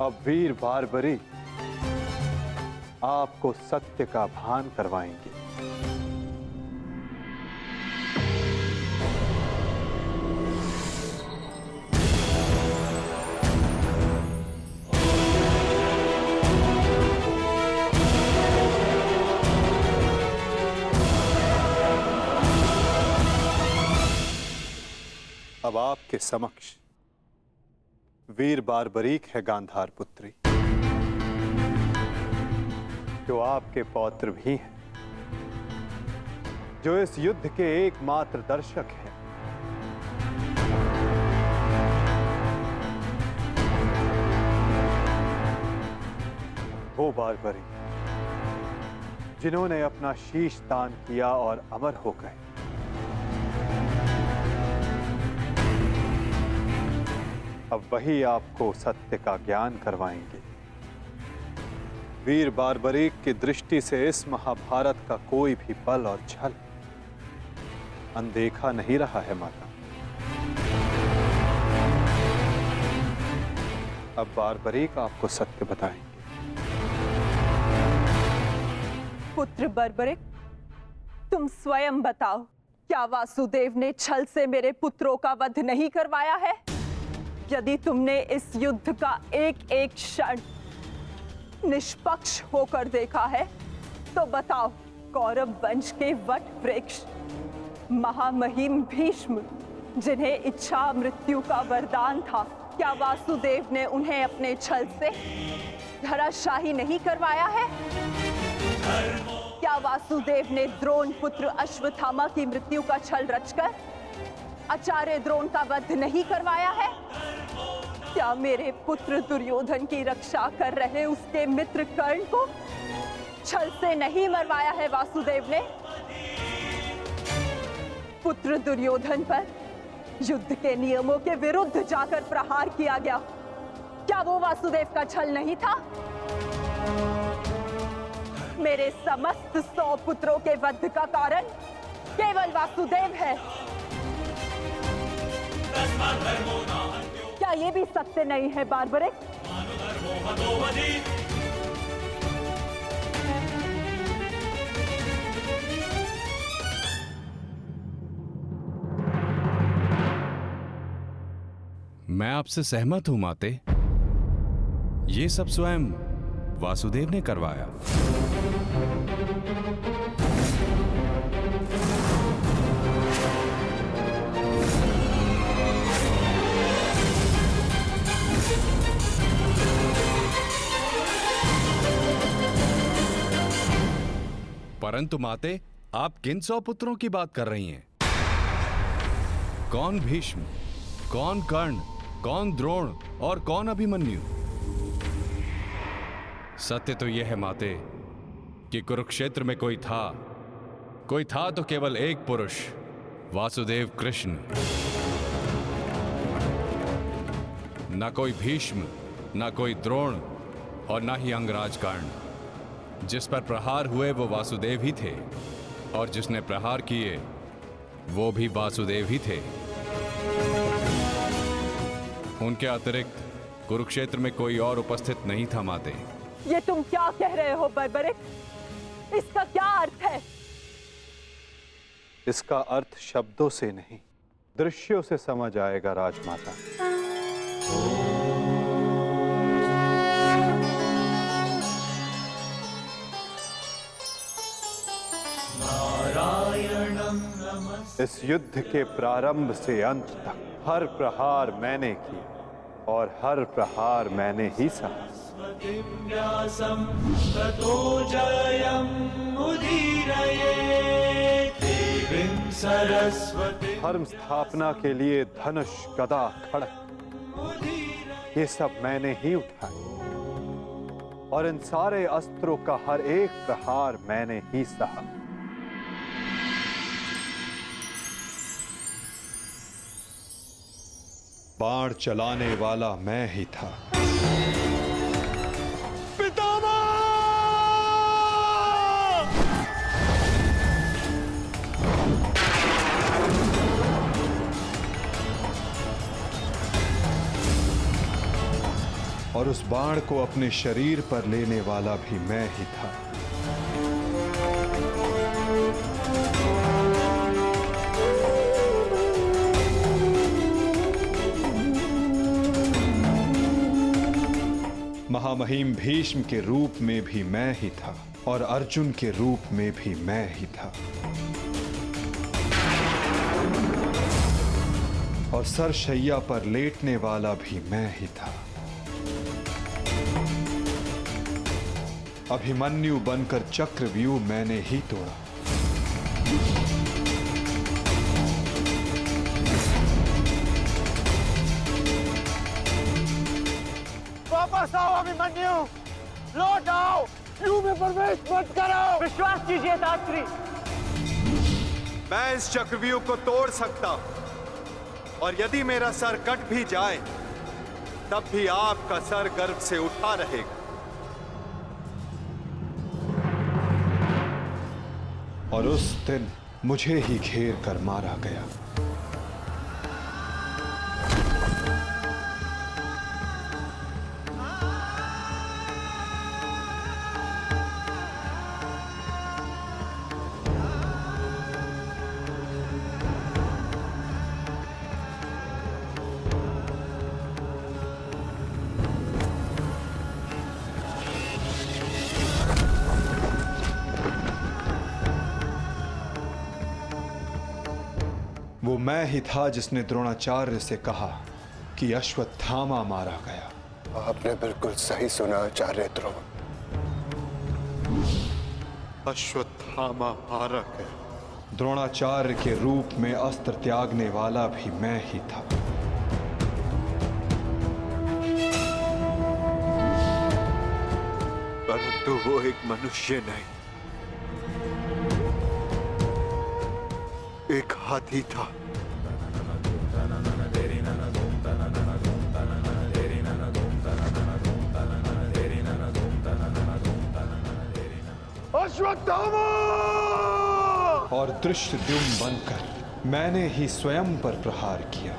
अब वीर बारबरी आपको सत्य का भान करवाएंगे। अब आपके समक्ष वीर बारबरीक है गांधार पुत्री, जो आपके पौत्र भी हैं, जो इस युद्ध के एकमात्र दर्शक हैं। वो बारबरी जिन्होंने अपना शीश दान किया और अमर हो गए। अब वही आपको सत्य का ज्ञान करवाएंगे। वीर बारबरीक की दृष्टि से इस महाभारत का कोई भी बल और छल अनदेखा नहीं रहा है माता। अब बारबरीक आपको सत्य बताएंगे। पुत्र बर्बरिक, तुम स्वयं बताओ, क्या वासुदेव ने छल से मेरे पुत्रों का वध नहीं करवाया है? यदि तुमने इस युद्ध का एक एक क्षण निष्पक्ष होकर देखा है, तो बताओ, कौरव वंश के वट वृक्ष महामहिम भीष्म, जिन्हें इच्छा मृत्यु का वरदान था, क्या वासुदेव ने उन्हें अपने छल से धराशाही नहीं करवाया है? क्या वासुदेव ने द्रोण पुत्र अश्वत्थामा की मृत्यु का छल रचकर आचार्य द्रोण का वध नहीं करवाया है? क्या मेरे पुत्र दुर्योधन की रक्षा कर रहे उसके मित्र कर्ण को छल से नहीं मरवाया है वासुदेव ने? पुत्र दुर्योधन पर युद्ध के नियमों के विरुद्ध जाकर प्रहार किया गया, क्या वो वासुदेव का छल नहीं था? मेरे समस्त 100 पुत्रों के वध का कारण केवल वासुदेव है। क्या ये भी सत्य नहीं है बारबरिक? मैं आपसे सहमत हूं माते। ये सब स्वयं वासुदेव ने करवाया। परंतु माते, आप किन 100 पुत्रों की बात कर रही हैं? कौन भीष्म, कौन कर्ण, कौन द्रोण और कौन अभिमन्यु? सत्य तो यह है माते कि कुरुक्षेत्र में कोई था तो केवल एक पुरुष, वासुदेव कृष्ण। न कोई भीष्म, न कोई द्रोण और न ही अंगराज कर्ण। जिस पर प्रहार हुए वो वासुदेव ही थे, और जिसने प्रहार किए वो भी वासुदेव ही थे। उनके अतिरिक्त कुरुक्षेत्र में कोई और उपस्थित नहीं था माते। ये तुम क्या कह रहे हो बर्बरिक? इसका क्या अर्थ है? इसका अर्थ शब्दों से नहीं, दृश्यों से समझ आएगा राजमाता। इस युद्ध के प्रारंभ से अंत तक हर प्रहार मैंने की और हर प्रहार मैंने ही सहा। धर्म स्थापना के लिए धनुष, गदा, खड्ग, ये सब मैंने ही उठाए, और इन सारे अस्त्रों का हर एक प्रहार मैंने ही सहा। बाण चलाने वाला मैं ही था। पितामह! और उस बाण को अपने शरीर पर लेने वाला भी मैं ही था। महामहिम भीष्म के रूप में भी मैं ही था और अर्जुन के रूप में भी मैं ही था। और सरशैया पर लेटने वाला भी मैं ही था। अभिमन्यु बनकर चक्रव्यूह मैंने ही तोड़ा। वापस आओ अभिमन्यु, लौट आओ, व्यूह में प्रवेश मत करो। विश्वास कीजिए दात्री, मैं इस चक्रव्यूह को तोड़ सकता हूं, और यदि मेरा सर कट भी जाए तब भी आपका सर गर्व से उठा रहेगा। और उस दिन मुझे ही घेर कर मारा गया। वो मैं ही था जिसने द्रोणाचार्य से कहा कि अश्वत्थामा मारा गया। आपने बिल्कुल सही सुना आचार्य द्रोण। अश्वत्थामा मारा गया। द्रोणाचार्य के रूप में अस्त्र त्यागने वाला भी मैं ही था। परंतु वो एक मनुष्य नहीं, एक हाथी था। अश्वत्थामा! और धृष्टद्युम्न बनकर मैंने ही स्वयं पर प्रहार किया।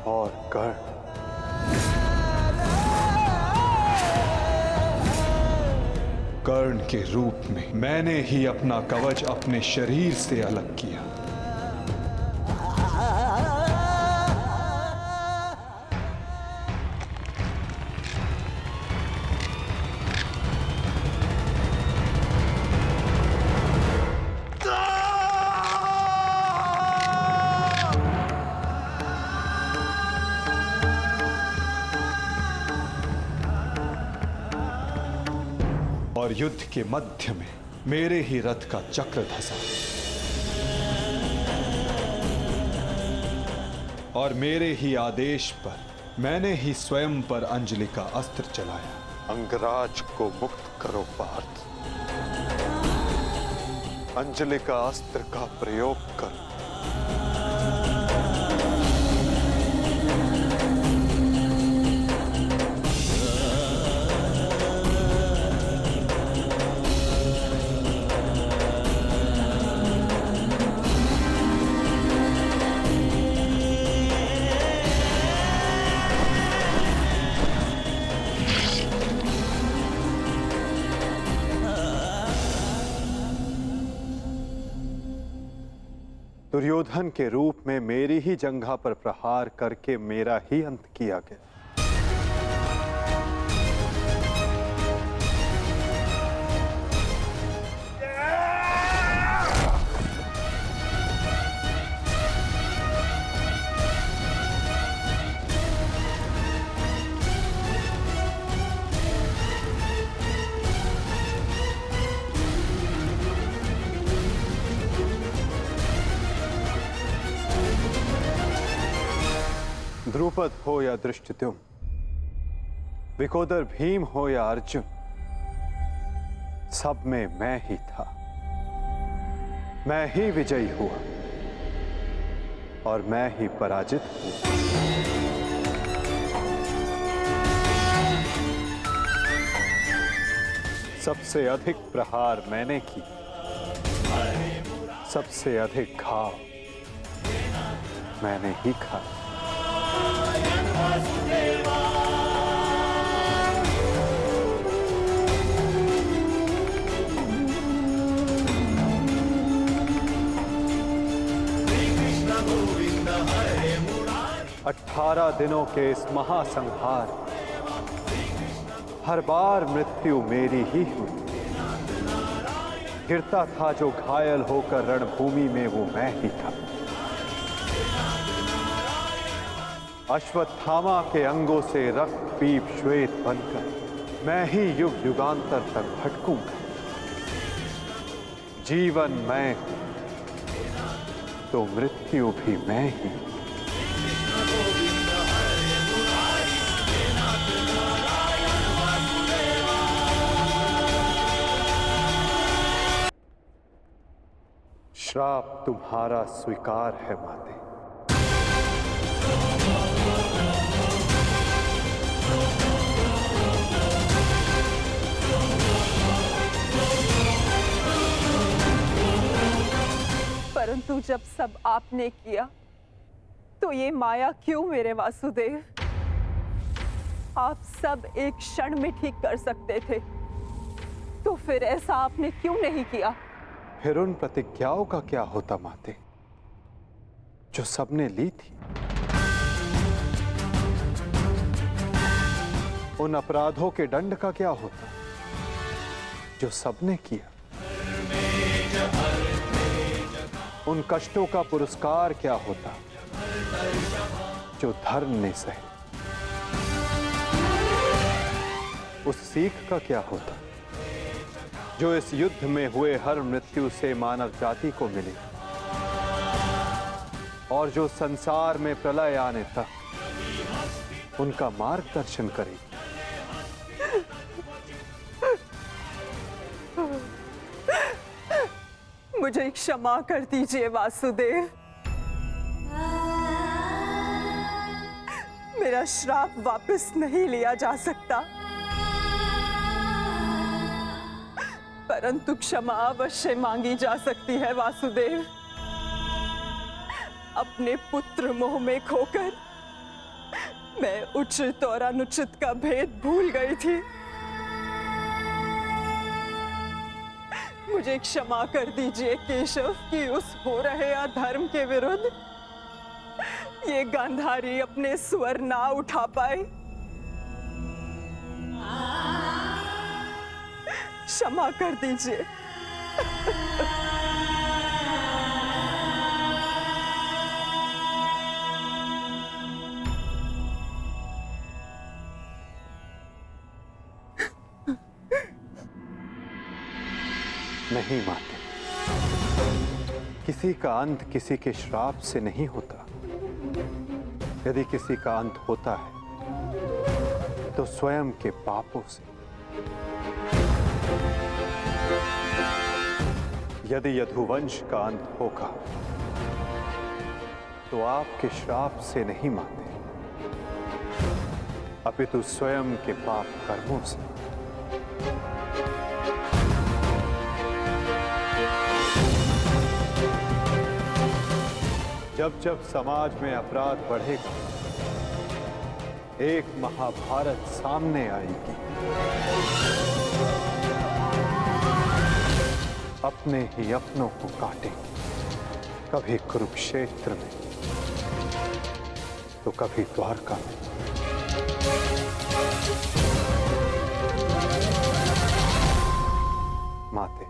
और कर्ण के रूप में मैंने ही अपना कवच अपने शरीर से अलग किया। और युद्ध के मध्य में मेरे ही रथ का चक्र धंसा और मेरे ही आदेश पर मैंने ही स्वयं पर अंजलि का अस्त्र चलाया। अंगराज को मुक्त करो पार्थ, अंजलि का अस्त्र का प्रयोग करो। दुर्योधन के रूप में मेरी ही जंघा पर प्रहार करके मेरा ही अंत किया गया। द्रुपद हो या धृष्टद्युम्न, विकोदर भीम हो या अर्जुन, सब में मैं ही था। मैं ही विजयी हुआ और मैं ही पराजित हुआ। सबसे अधिक प्रहार मैंने की, सबसे अधिक घाव मैंने ही खाया। गोविंद 18 दिनों के इस महासंहार हर बार मृत्यु मेरी ही हुई। गिरता था जो घायल होकर रणभूमि में वो मैं ही था। अश्वत्थामा के अंगों से रक्त पीप श्वेत बनकर मैं ही युग युगांतर तक भटकूंगा। जीवन मैं तो मृत्यु भी मैं ही। श्राप तुम्हारा स्वीकार है माते। परंतु जब सब आपने किया तो ये माया क्यों मेरे वासुदेव? आप सब एक क्षण में ठीक कर सकते थे, तो फिर ऐसा आपने क्यों नहीं किया? फिर उन प्रतिज्ञाओं का क्या होता माते, जो सबने ली थी? उन अपराधों के दंड का क्या होता, जो सबने किया? उन कष्टों का पुरस्कार क्या होता, जो धर्म ने सहे? उस सीख का क्या होता, जो इस युद्ध में हुए हर मृत्यु से मानव जाति को मिली, और जो संसार में प्रलय आने तक उनका मार्गदर्शन करेगी? मुझे क्षमा कर दीजिए वासुदेव। मेरा श्राप वापस नहीं लिया जा सकता, परंतु क्षमा अवश्य मांगी जा सकती है वासुदेव। अपने पुत्र मोह में खोकर मैं उचित और अनुचित का भेद भूल गई थी। मुझे क्षमा कर दीजिए केशव कि उस हो रहे अधर्म के विरुद्ध ये गांधारी अपने स्वर ना उठा पाए। क्षमा कर दीजिए। नहीं माते, किसी का अंत किसी के श्राप से नहीं होता। यदि किसी का अंत होता है तो स्वयं के पापों से। यदि यदुवंश का अंत होगा तो आपके श्राप से नहीं माते, अपितु स्वयं के पाप कर्मों से। जब जब समाज में अपराध बढ़ेगा, एक महाभारत सामने आएगी। अपने ही अपनों को काटेंगे, कभी कुरुक्षेत्र में तो कभी द्वारका में। माते,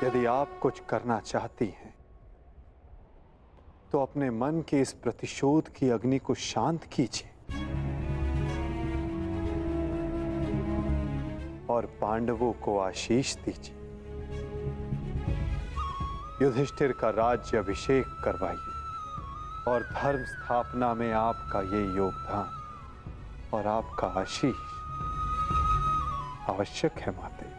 यदि आप कुछ करना चाहती हैं तो अपने मन के इस प्रतिशोध की अग्नि को शांत कीजिए और पांडवों को आशीष दीजिए। युधिष्ठिर का राज्य अभिषेक करवाइए और धर्म स्थापना में आपका ये योगदान और आपका आशीष आवश्यक है माते।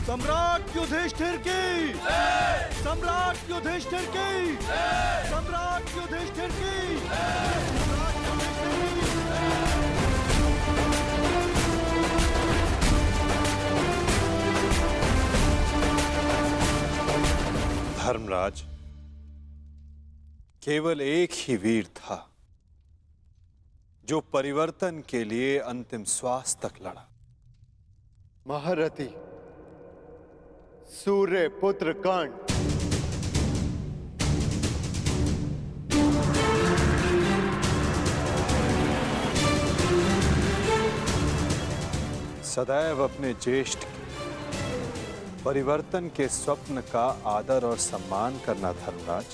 सम्राट युधिष्ठिर की, सम्राट युधिष्ठिर की, सम्राट युधिष्ठिर की, सम्राट युधिष्ठिर की। धर्मराज, केवल एक ही वीर था जो परिवर्तन के लिए अंतिम श्वास तक लड़ा। महारथी सूर्य पुत्र कर्ण। सदैव अपने ज्येष्ठ के परिवर्तन के स्वप्न का आदर और सम्मान करना धर्मराज।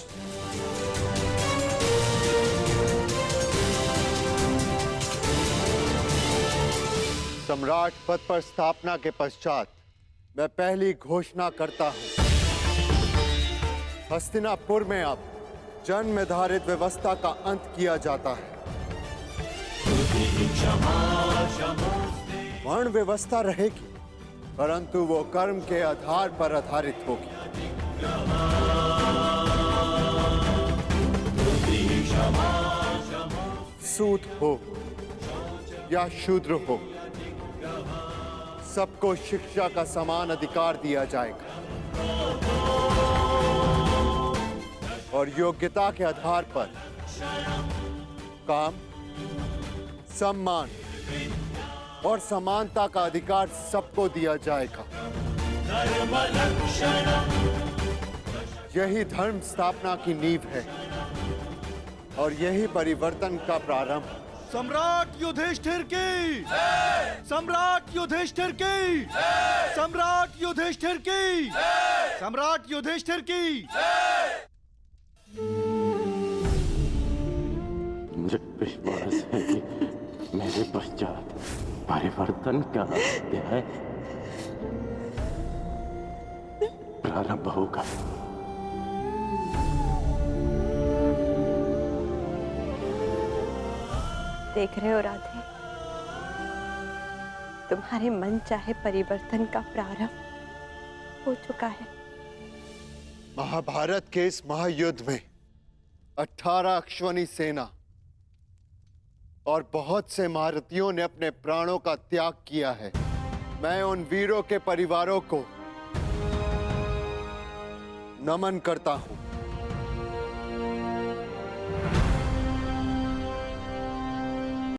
सम्राट पद पर स्थापना के पश्चात मैं पहली घोषणा करता हूं, हस्तिनापुर में अब जन्म निर्धारित व्यवस्था का अंत किया जाता है। वर्ण व्यवस्था रहेगी, परंतु वो कर्म के आधार पर आधारित होगी। सूत हो या शूद्र हो, सबको शिक्षा का समान अधिकार दिया जाएगा और योग्यता के आधार पर काम, सम्मान और समानता का अधिकार सबको दिया जाएगा। यही धर्म स्थापना की नींव है और यही परिवर्तन का प्रारंभ। सम्राट युधिष्ठिर की, सम्राट युधिष्ठिर की, सम्राट युधिष्ठिर की, सम्राट युधिष्ठिर की। मुझे विश्वास है कि मेरे पश्चात परिवर्तन का अध्याय प्रारंभ होगा। देख रहे हो राधे, तुम्हारे मन चाहे परिवर्तन का प्रारंभ हो चुका है। महाभारत के इस महायुद्ध में 18 अश्वनी सेना और बहुत से महारथियों ने अपने प्राणों का त्याग किया है। मैं उन वीरों के परिवारों को नमन करता हूं।